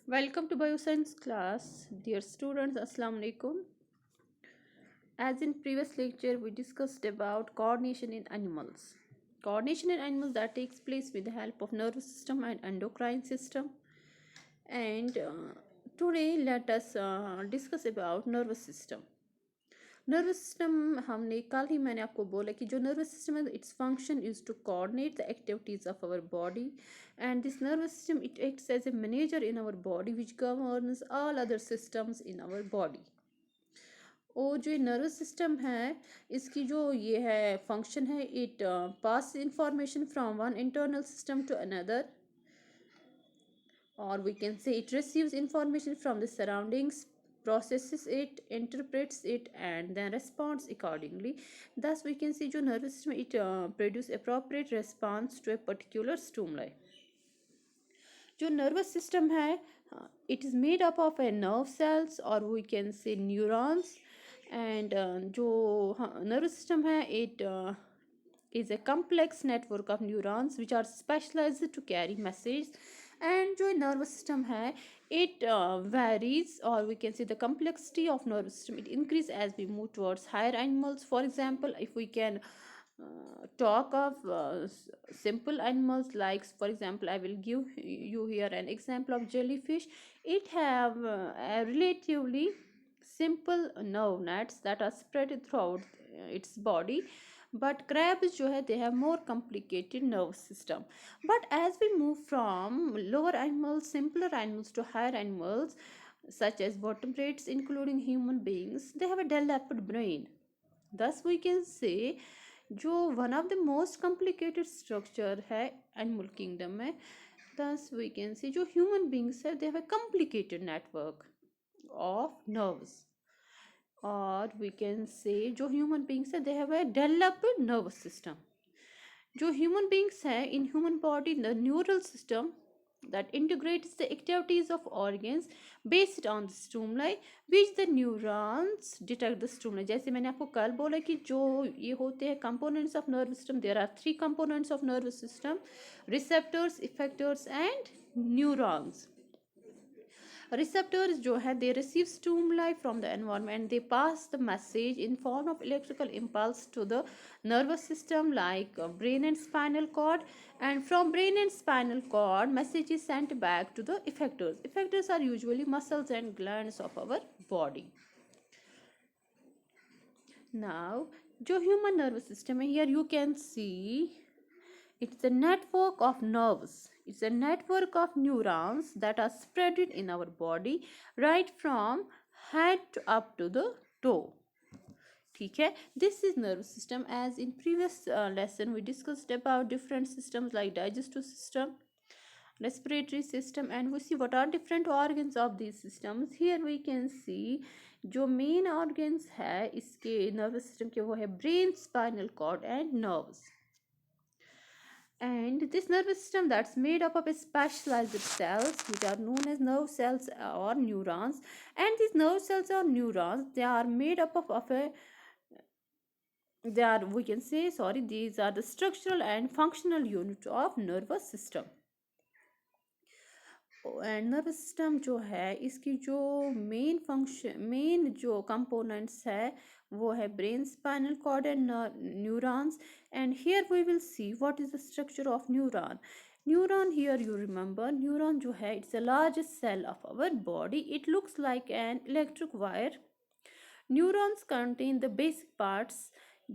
Welcome to Bioscience class. Dear students, Assalamu alaikum. As in previous lecture, we discussed about coordination in animals. Coordination in animals that takes place with the help of nervous system and endocrine system. And today, let us discuss about nervous system. Nervous system हमने कल ही मैंने आपको बोला कि जो nervous system है its function is to coordinate the activities of our body and this nervous system it acts as a manager in our body which governs all other systems in our body. और जो nervous system है इसकी जो ये है function है it pass information from one internal system to another, or we can say it receives information from the surroundings, processes it, interprets it, and then responds accordingly. Thus we can see जो nervous system it produce appropriate response to a particular stimuli. जो nervous system है it is made up of a nerve cells or we can say neurons, and जो nervous system है it is a complex network of neurons which are specialized to carry messages. And जो nervous system है it varies, or we can say the complexity of nervous system it increase as we move towards higher animals. For example, if we can talk of simple animals, like for example I will give you here an example of jellyfish. It have a relatively simple nerve nets that are spread throughout its body, but crabs जो है they have more complicated nervous system. But as we move from lower animals, simpler animals to higher animals such as vertebrates including human beings, they have a developed brain. Thus we can say जो one of the most complicated structure है animal kingdom में, thus we can say जो human beings है they have a complicated network of nerves, or we can say जो human beings है they have a developed nervous system. जो human beings है in human body the neural system that integrates the activities of organs based on the stimuli which the neurons detect the stimuli. जैसे मैंने आपको कल बोला कि जो ये होते हैं components of nervous system, there are three components of nervous system: receptors, effectors and neurons. Receptors जो है they receive stimuli from the environment, they pass the message in form of electrical impulse to the nervous system like brain and spinal cord, and from brain and spinal cord message is sent back to the effectors. Effectors are usually muscles and glands of our body. Now जो human nervous system है, here you can see it's a network of nerves. It's a network of neurons that are spread in our body right from head up to the toe. ठीक है, this is nervous system. As in previous lesson we discussed about different systems like digestive system, respiratory system, and we see what are different organs of these systems. Here we can see जो main organs है इसके nervous system के वो है brain, spinal cord and nerves. And this nervous system that's made up of specialized cells which are known as nerve cells or neurons, and these nerve cells or neurons they are made up of a they are we can say sorry these are the structural and functional unit of nervous system. And nervous system जो है इसकी जो main जो components है वो है brain, spinal cord and neurons. And here we will see what is the structure of neuron. Neuron, here you remember, neuron जो है it's the largest cell of our body. It looks like an electric wire. Neurons contain the basic parts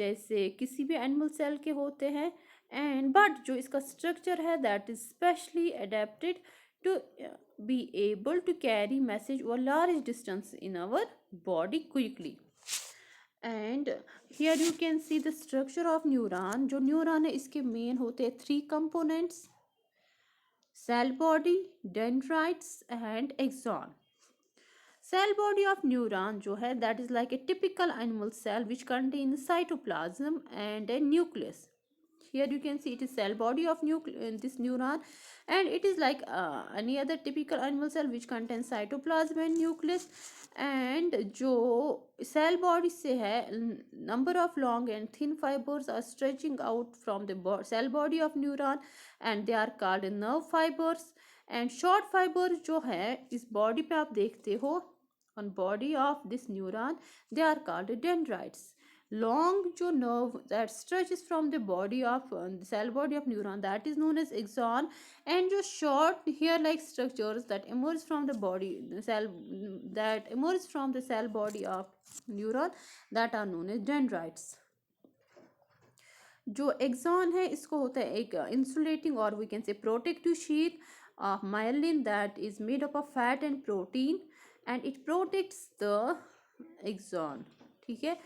जैसे किसी भी animal cell के होते हैं, and but जो इसका स्ट्रक्चर है that is specially adapted to be able to carry message over large distance in our body quickly. And here you can see the structure of neuron. जो neuron है इसके main होते हैं three components: cell body, dendrites and axon. Cell body of neuron जो है that is like a typical animal cell which contains cytoplasm and a nucleus. Here you can see it is cell body of this neuron, and it is like any other typical animal cell which contains cytoplasm and nucleus. And जो cell body से है number of long and thin fibers are stretching out from the cell body of neuron, and they are called nerve fibers. And short fibre जो है इस body पे आप देखते हो on body of this neuron, they are called dendrites. Long जो nerve that stretches from the body of the cell body of neuron, that is known as axon. And जो short hair like structures that emerge from the body the cell that emerge from the cell body of neuron, that are known as dendrites. जो axon है इसको होता है एक insulating और we can say protective sheet of myelin that is made up of fat and protein and it protects the axon. ठीक है.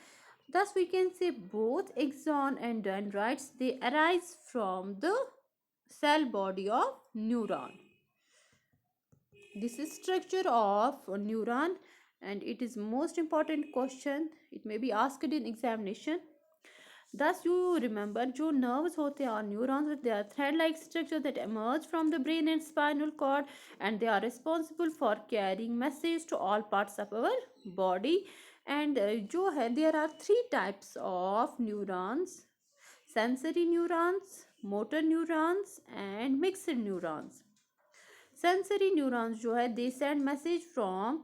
Thus we can say both axon and dendrites, they arise from the cell body of neuron. This is structure of a neuron and it is most important question. It may be asked in examination. Thus you remember जो nerves होते हैं और neurons, they are thread like structure that emerge from the brain and spinal cord and they are responsible for carrying message to all parts of our body. And जो है there are three types of neurons: sensory neurons, motor neurons and mixed neurons. Sensory neurons जो है they send message from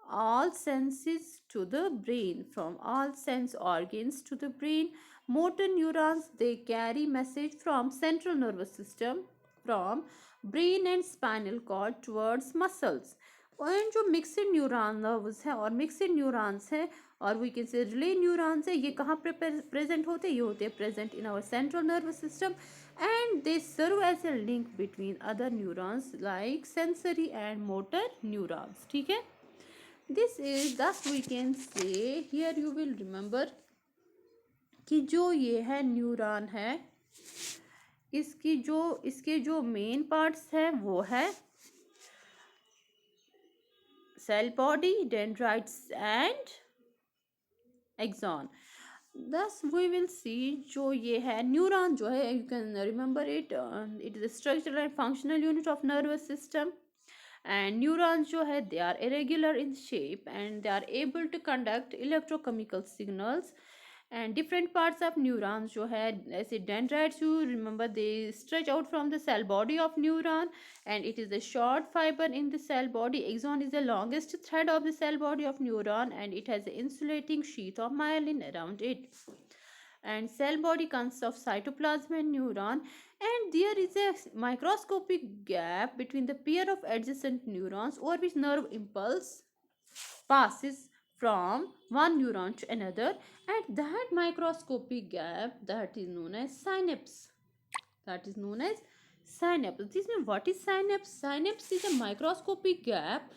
all senses to the brain, from all sense organs to the brain. Motor neurons, they carry message from central nervous system, from brain and spinal cord towards muscles. और जो mixed neuron nerves है और mixed neurons है और we can say relay neurons है, ये कहाँ पे प्रेजेंट होते हैं? ये होते हैं present in our central nervous system and they serve as a link between other neurons like sensory and motor neurons. ठीक है. This is thus we can say here you will remember कि जो ये है न्यूरॉन है इसके जो main parts है वो है cell body, dendrites and axon. Thus we will see जो ये है न्यूरॉन जो है, you can remember it, it is a structural and functional unit of nervous system. And neurons जो है they are irregular in shape and they are able to conduct electrochemical signals. And different parts of neurons जो है ऐसे dendrites, you remember, they stretch out from the cell body of neuron and it is a short fiber in the cell body. Axon is the longest thread of the cell body of neuron and it has an insulating sheath of myelin around it. And cell body consists of cytoplasm and neuron, and there is a microscopic gap between the pair of adjacent neurons over which nerve impulse passes from one neuron to another, and that microscopic gap, that is known as synapse. That is known as synapse. This means what is synapse? Synapse is a microscopic gap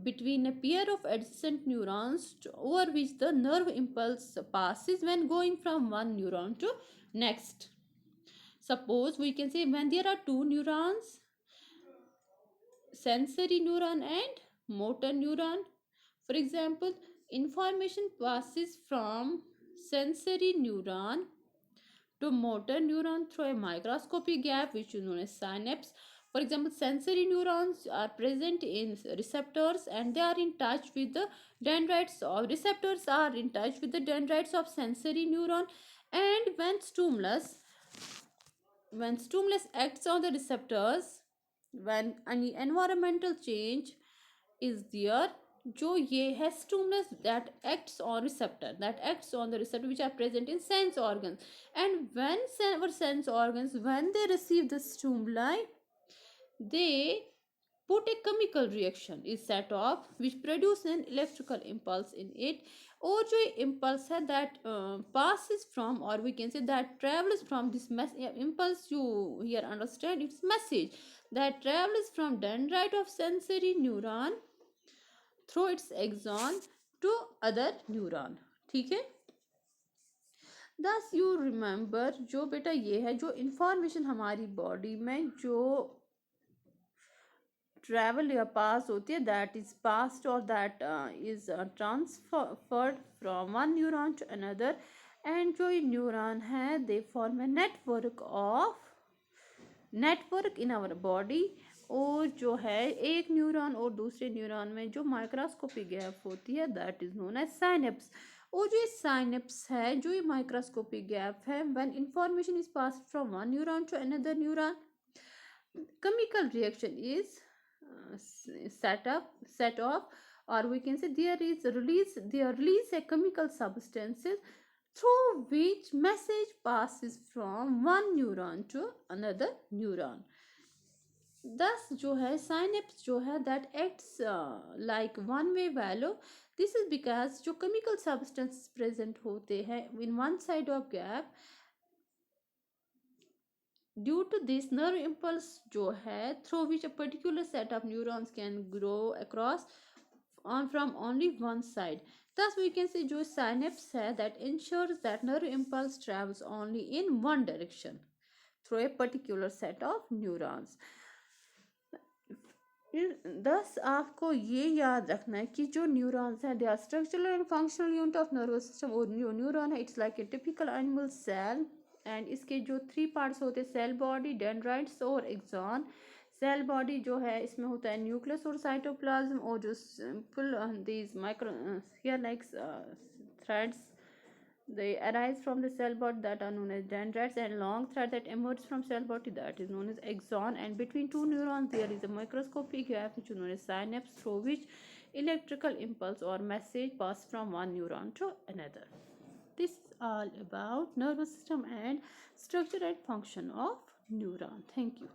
between a pair of adjacent neurons over which the nerve impulse passes when going from one neuron to next. Suppose we can say when there are two neurons, sensory neuron and motor neuron. For example, information passes from sensory neuron to motor neuron through a microscopic gap which is known as synapse. For example, sensory neurons are present in receptors and they are in touch with the dendrites of receptors are in touch with the dendrites of sensory neuron. And when stimulus acts on the receptors, when any environmental change is there, जो ये है stimulus that acts on the receptor which are present in sense organs. And when our sense organs, when they receive the stimuli, they put a chemical reaction is set off which produce an electrical impulse in it. और जो impulse है that passes from, or we can say that travels from this impulse, you here understand its message, that travels from dendrite of sensory neuron through its axon to other neuron. ठीक है. Thus you remember जो बेटा ये है जो information हमारी body में जो travel या pass होती है, that is passed or that is transferred from one neuron to another. And जो ये neuron है they form a network in our body. और जो है एक न्यूरॉन और दूसरे न्यूरॉन में जो माइक्रोस्कोपिक गैप होती है that is known as synapse. और जो synapse है, जो ये माइक्रोस्कोपिक गैप है, when information is passed from one neuron to another neuron, chemical reaction is set off, or we can say there release a chemical substances through which message passes from one neuron to another neuron. Thus जो है synapse जो है that acts like one way valve. This is because जो chemical substances present होते हैं in one side of gap, due to this nerve impulse जो है through which a particular set of neurons can grow across on from only one side. Thus we can say जो synapse है that ensures that nerve impulse travels only in one direction through a particular set of neurons. दस आपको ये याद रखना है कि जो न्यूरॉन्स हैं they are structural and functional unit of nervous system. और जो न्यूरॉन है it's like a typical animal cell, and इसके जो 3 पार्ट्स होते हैं सेल बॉडी, डेंड्राइट्स और एक्सॉन. सेल बॉडी जो है इसमें होता है न्यूक्लियस और साइटोप्लाज्म, और जो simple these micro here like threads they arise from the cell body that are known as dendrites, and long thread that emerge from cell body that is known as axon, and between two neurons there is a microscopic gap which is known as synapse through which electrical impulse or message pass from one neuron to another. This is all about nervous system and structure and function of neuron. Thank you.